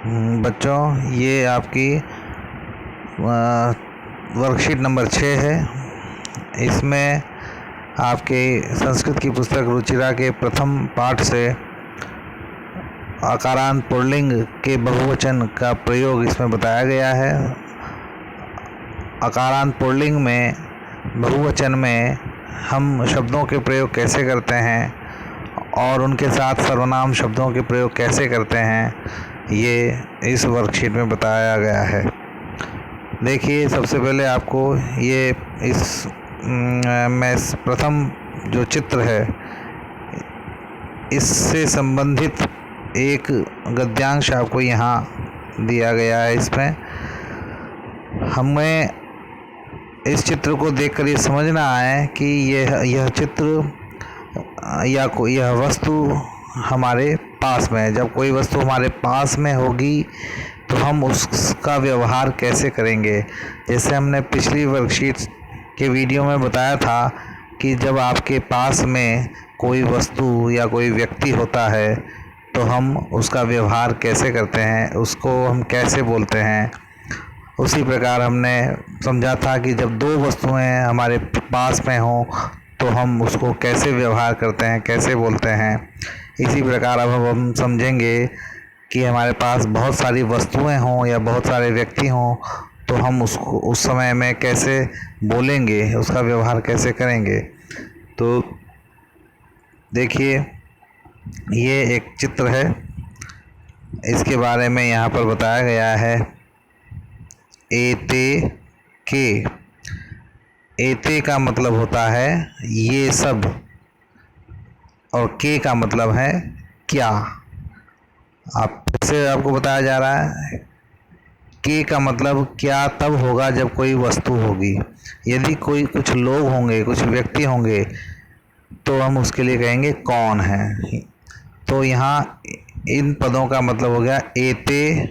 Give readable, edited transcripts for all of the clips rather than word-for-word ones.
बच्चों, ये आपकी वर्कशीट नंबर 6 है। इसमें आपके संस्कृत की पुस्तक रुचिरा के प्रथम पाठ से आकारांत पुल्लिंग के बहुवचन का प्रयोग इसमें बताया गया है। आकारांत पुल्लिंग में बहुवचन में हम शब्दों के प्रयोग कैसे करते हैं और उनके साथ सर्वनाम शब्दों के प्रयोग कैसे करते हैं, ये इस वर्कशीट में बताया गया है। देखिए, सबसे पहले आपको ये इस में प्रथम जो चित्र है इससे संबंधित एक गद्यांश आपको यहाँ दिया गया है। इसमें हमें इस चित्र को देखकर ये समझना है कि यह चित्र या यह वस्तु हमारे पास में है। जब कोई वस्तु हमारे पास में होगी तो हम उसका व्यवहार कैसे करेंगे। जैसे हमने पिछली वर्कशीट के वीडियो में बताया था कि जब आपके पास में कोई वस्तु या कोई व्यक्ति होता है तो हम उसका व्यवहार कैसे करते हैं, उसको हम कैसे बोलते हैं। उसी प्रकार हमने समझा था कि जब दो वस्तुएं हमारे पास में हों तो हम उसको कैसे व्यवहार करते हैं, कैसे बोलते हैं। इसी प्रकार अब हम समझेंगे कि हमारे पास बहुत सारी वस्तुएं हों या बहुत सारे व्यक्ति हों तो हम उसको उस समय में कैसे बोलेंगे, उसका व्यवहार कैसे करेंगे। तो देखिए, ये एक चित्र है, इसके बारे में यहाँ पर बताया गया है। एते के, एते का मतलब होता है ये सब, और के का मतलब है क्या। आपको बताया जा रहा है के का मतलब क्या तब होगा जब कोई वस्तु होगी। यदि कोई कुछ लोग होंगे, कुछ व्यक्ति होंगे तो हम उसके लिए कहेंगे कौन है। तो यहाँ इन पदों का मतलब हो गया एते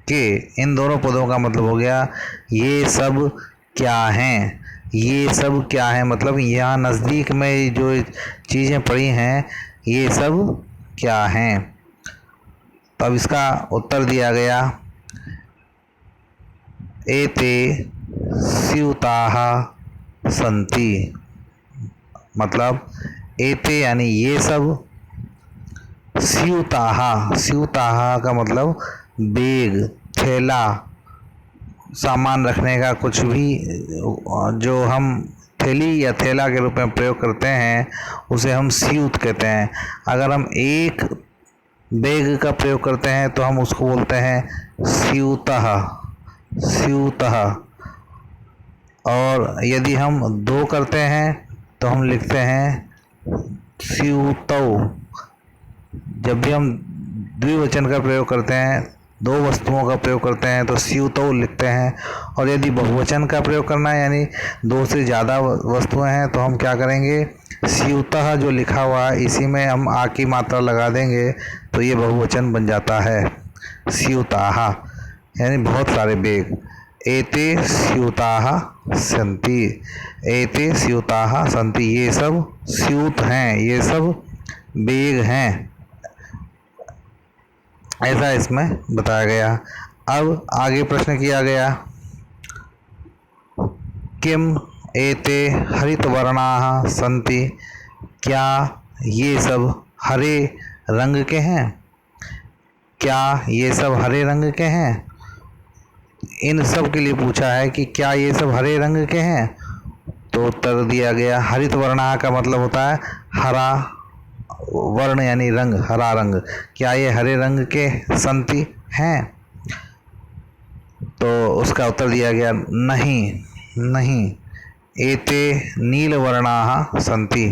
के, इन दोनों पदों का मतलब हो गया ये सब क्या हैं। ये सब क्या है मतलब यहाँ नज़दीक में जो चीज़ें पड़ी हैं ये सब क्या हैं। तो अब इसका उत्तर दिया गया, एते स्यूताः सन्ति। मतलब एते यानी ये सब, स्यूताः, स्यूताः का मतलब बैग, थैला, सामान रखने का कुछ भी जो हम थैली या थैला के रूप में प्रयोग करते हैं उसे हम स्यूत कहते हैं। अगर हम एक बैग का प्रयोग करते हैं तो हम उसको बोलते हैं स्यूतः, स्यूतः। और यदि हम दो करते हैं तो हम लिखते हैं स्यूतौ। जब भी हम द्विवचन का प्रयोग करते हैं, दो वस्तुओं का प्रयोग करते हैं तो स्यूतौ लिखते हैं। और यदि बहुवचन का प्रयोग करना है यानी दो से ज़्यादा वस्तुएं हैं तो हम क्या करेंगे, स्यूतः जो लिखा हुआ है इसी में हम आ की मात्रा लगा देंगे तो ये बहुवचन बन जाता है स्यूताः, यानी बहुत सारे बैग। एते स्यूताः सन्ति, एते स्यूताः सन्ति, ये सब स्यूत हैं, ये सब बैग हैं, ऐसा इसमें बताया गया। अब आगे प्रश्न किया गया, किम एते हरितवर्णाः सन्ति, क्या ये सब हरे रंग के हैं, क्या ये सब हरे रंग के हैं। इन सब के लिए पूछा है कि क्या ये सब हरे रंग के हैं। तो उत्तर दिया गया, हरितवर्णाः का मतलब होता है हरा वर्ण यानी रंग, हरा रंग। क्या ये हरे रंग के सन्ति हैं। तो उसका उत्तर दिया गया नहीं, नहीं। एते नीलवर्णाः सन्ति,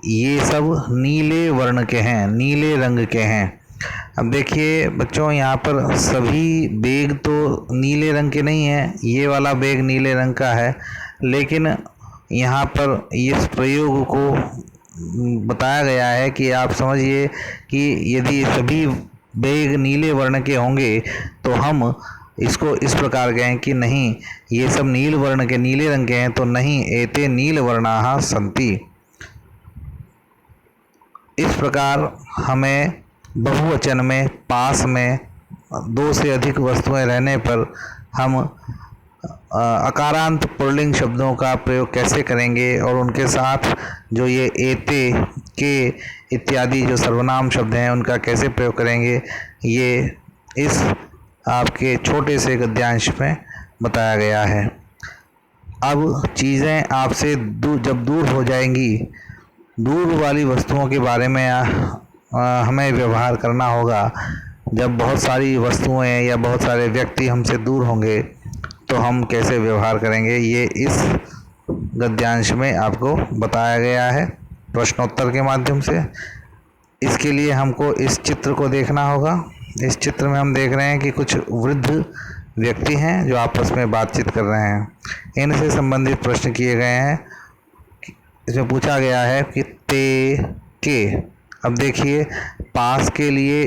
ये सब नीले वर्ण के हैं, नीले रंग के हैं। अब देखिए बच्चों, यहाँ पर सभी बैग तो नीले रंग के नहीं हैं, ये वाला बैग नीले रंग का है, लेकिन यहाँ पर इस प्रयोग को बताया गया है कि आप समझिए कि यदि सभी बैग नीले वर्ण के होंगे तो हम इसको इस प्रकार कहें कि नहीं ये सब नील वर्ण के, नीले रंग के हैं, तो नहीं, एते नीलवर्णाः सन्ति। इस प्रकार हमें बहुवचन में पास में दो से अधिक वस्तुएं रहने पर हम अकारांत पुल्लिंग शब्दों का प्रयोग कैसे करेंगे और उनके साथ जो ये एते, के इत्यादि जो सर्वनाम शब्द हैं उनका कैसे प्रयोग करेंगे, ये इस आपके छोटे से गद्यांश में बताया गया है। अब चीज़ें आपसे जब दूर हो जाएंगी, दूर वाली वस्तुओं के बारे में हमें व्यवहार करना होगा। जब बहुत सारी वस्तुएं या बहुत सारे व्यक्ति हमसे दूर होंगे तो हम कैसे व्यवहार करेंगे, ये इस गद्यांश में आपको बताया गया है प्रश्नोत्तर के माध्यम से। इसके लिए हमको इस चित्र को देखना होगा। इस चित्र में हम देख रहे हैं कि कुछ वृद्ध व्यक्ति हैं जो आपस में बातचीत कर रहे हैं। इनसे संबंधित प्रश्न किए गए हैं। इसमें पूछा गया है कि ते, के। अब देखिए, पास के लिए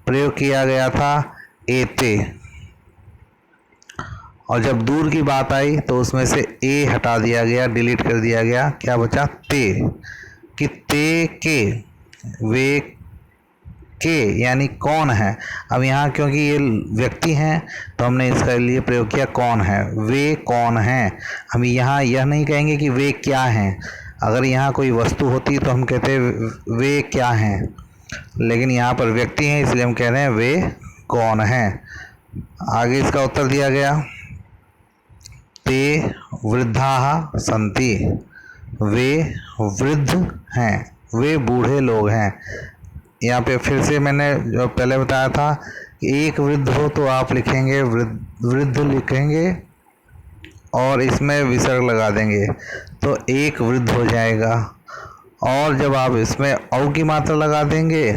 प्रयोग किया गया था एते, और जब दूर की बात आई तो उसमें से ए हटा दिया गया, डिलीट कर दिया गया। क्या बचा? ते। कि ते के, वे के यानी कौन है। अब यहाँ क्योंकि ये व्यक्ति हैं तो हमने इसके लिए प्रयोग किया कौन है। वे कौन हैं। हम यहाँ यह नहीं कहेंगे कि वे क्या हैं। अगर यहाँ कोई वस्तु होती तो हम कहते वे क्या हैं, लेकिन यहाँ पर व्यक्ति हैं इसलिए हम कह रहे हैं वे कौन हैं। आगे इसका उत्तर दिया गया, ते वृद्धाः सन्ति। वे वृद्ध हैं, वे बूढ़े लोग हैं। यहाँ पे फिर से मैंने जो पहले बताया था कि एक वृद्ध हो तो आप लिखेंगे वृद्ध लिखेंगे और इसमें विसर्ग लगा देंगे तो एक वृद्ध हो जाएगा। और जब आप इसमें औ की मात्रा लगा देंगे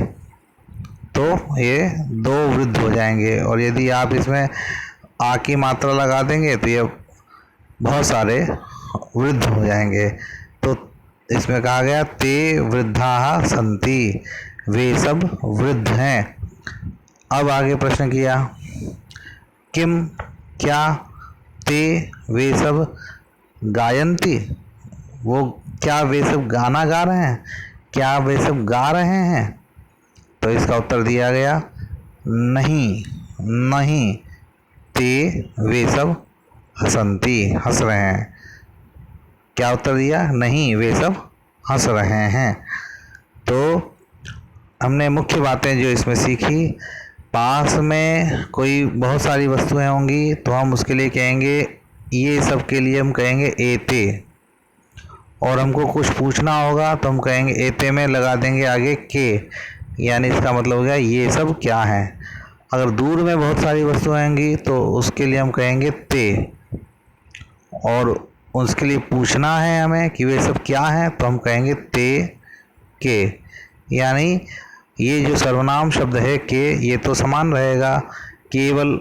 तो ये दो वृद्ध हो जाएंगे। और यदि आप इसमें आ की मात्रा लगा देंगे तो ये बहुत सारे वृद्ध हो जाएंगे। तो इसमें कहा गया ते वृद्धाः सन्ति, वे सब वृद्ध हैं। अब आगे प्रश्न किया, किम क्या ते वे सब गायन्ति, वो क्या वे सब गाना गा रहे हैं, क्या वे सब गा रहे हैं। तो इसका उत्तर दिया गया नहीं, नहीं। ते वे सब हसन्ति, हंस रहे हैं। क्या उत्तर दिया? नहीं, वे सब हंस रहे हैं। तो हमने मुख्य बातें जो इसमें सीखी, पास में कोई बहुत सारी वस्तुएं होंगी तो हम उसके लिए कहेंगे, ये सब के लिए हम कहेंगे एते। और हमको कुछ पूछना होगा तो हम कहेंगे एते में लगा देंगे आगे के, यानी इसका मतलब हो गया ये सब क्या है। अगर दूर में बहुत सारी वस्तुएं होंगी तो उसके लिए हम कहेंगे ते, और उसके लिए पूछना है हमें कि वे सब क्या हैं तो हम कहेंगे ते के। यानी ये जो सर्वनाम शब्द है के, ये तो समान रहेगा, केवल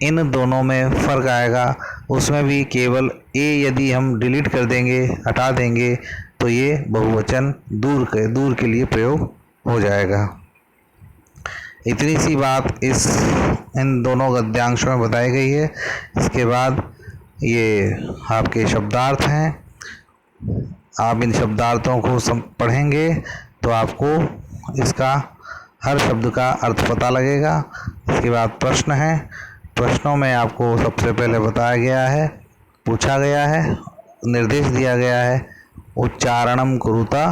इन दोनों में फ़र्क आएगा। उसमें भी केवल ए यदि हम डिलीट कर देंगे, हटा देंगे, तो ये बहुवचन दूर के लिए प्रयोग हो जाएगा। इतनी सी बात इन दोनों गद्यांशों में बताई गई है। इसके बाद ये आपके शब्दार्थ हैं। आप इन शब्दार्थों को पढ़ेंगे तो आपको इसका हर शब्द का अर्थ पता लगेगा। इसके बाद प्रश्न है। प्रश्नों में आपको सबसे पहले बताया गया है, पूछा गया है, निर्देश दिया गया है, उच्चारणम कुरुता,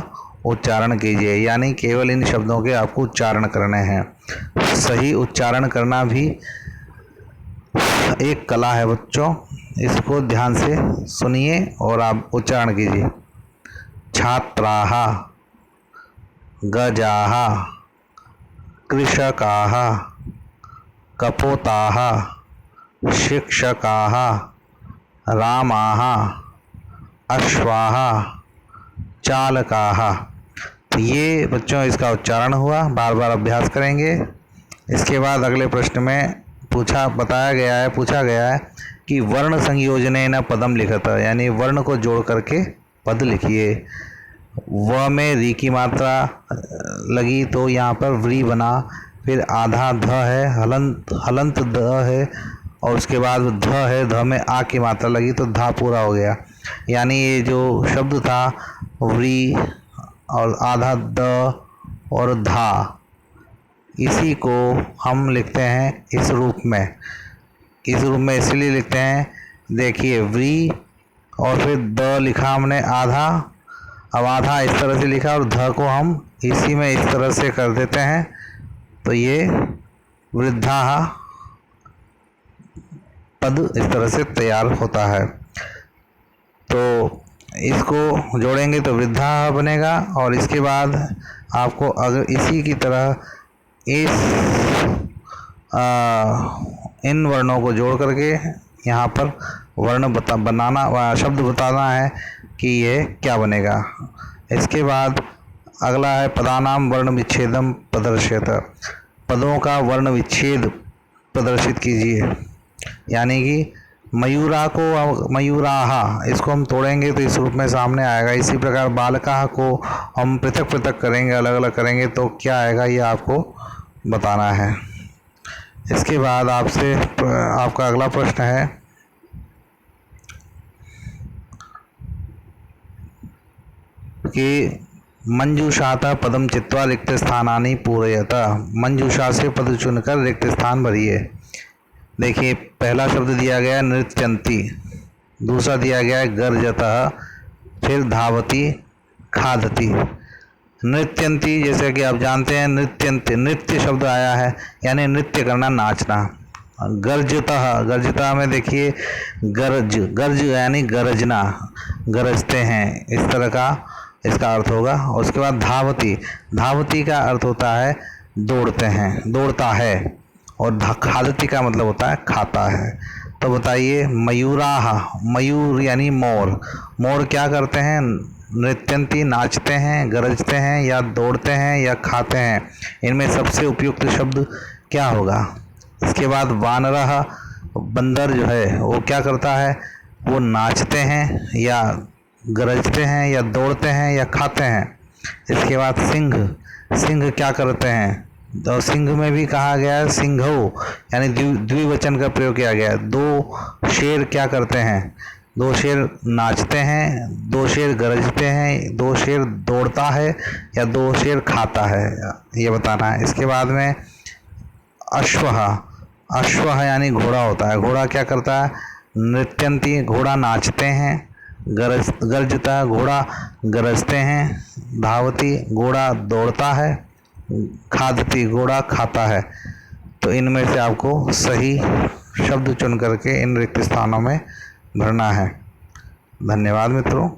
उच्चारण कीजिए। यानी केवल इन शब्दों के आपको उच्चारण करने हैं। सही उच्चारण करना भी एक कला है बच्चों, इसको ध्यान से सुनिए और आप उच्चारण कीजिए। छात्राः, गजाः, कृषकाः, कपोताः, शिक्षकाः, रामाः, अश्वाः, चालकाः। तो ये बच्चों इसका उच्चारण हुआ, बार बार अभ्यास करेंगे। इसके बाद अगले प्रश्न में पूछा गया है कि वर्ण संयोजनेन पदम लिखत, यानी वर्ण को जोड़ करके पद लिखिए। व में री की मात्रा लगी तो यहाँ पर व्री बना, फिर आधा ध है, हलंत द है, और उसके बाद ध है, ध में आ की मात्रा लगी तो धा पूरा हो गया। यानी ये जो शब्द था व्री और आधा द और धा, इसी को हम लिखते हैं इस रूप में। इस रूप में इसलिए लिखते हैं, देखिए व्री और फिर द लिखा हमने आधा, अब आधा इस तरह से लिखा और ध को हम इसी में इस तरह से कर देते हैं, तो ये वृद्धा पद इस तरह से तैयार होता है। तो इसको जोड़ेंगे तो वृद्धा बनेगा, और इसके बाद आपको अगर इसी की तरह इन वर्णों को जोड़ करके यहाँ पर वर्ण शब्द बताना है कि ये क्या बनेगा। इसके बाद अगला है पदानाम वर्ण विच्छेदम प्रदर्शित। पदों का वर्ण विच्छेद प्रदर्शित कीजिए, यानी कि मयूरा को मयूराहा, इसको हम तोड़ेंगे तो इस रूप में सामने आएगा। इसी प्रकार बालका को हम पृथक पृथक करेंगे, अलग अलग करेंगे तो क्या आएगा, ये आपको बताना है। इसके बाद आपका अगला प्रश्न है कि मंजूषाता पदम चित्वा रिक्त स्थानानि पूरयता। मंजूषा से पद चुनकर रिक्त स्थान भरिए। देखिए पहला शब्द दिया गया नृत्यंती, दूसरा दिया गया है गर्जतः, फिर धावती, खादती। नृत्यंती जैसे कि आप जानते हैं नृत्यंती, नृत्य शब्द आया है यानी नृत्य करना, नाचना। गर्जतः, गर्जता में देखिए गर्ज यानी गरजना, गरजते हैं, इस तरह का इसका अर्थ होगा। और उसके बाद धावती, धावती का अर्थ होता है दौड़ते हैं, दौड़ता है। और खादती का मतलब होता है खाता है। तो बताइए मयूराह, मयूर यानी मोर, मोर क्या करते हैं, नृत्यंती नाचते हैं, गरजते हैं या दौड़ते हैं या खाते हैं। इनमें सबसे उपयुक्त शब्द क्या होगा। इसके बाद वानरह, बंदर जो है वो क्या करता है, वो नाचते हैं या गरजते हैं या दौड़ते हैं या खाते हैं। इसके बाद सिंह, सिंह क्या करते हैं, तो सिंह में भी कहा गया है सिंघो, यानी द्विवचन का प्रयोग किया गया है। दो शेर क्या करते हैं, दो शेर नाचते हैं, दो शेर गरजते हैं, दो शेर दौड़ता है या दो शेर खाता है, ये बताना है। इसके बाद में अश्वः, अश्वः यानी घोड़ा होता है। घोड़ा क्या करता है, नृत्यंती, घोड़ा नाचते हैं, गर्जता, घोड़ा गरजते हैं, धावती, घोड़ा दौड़ता है, खादती, घोड़ा खाता है। तो इनमें से आपको सही शब्द चुन करके इन रिक्त स्थानों में भरना है। धन्यवाद मित्रों।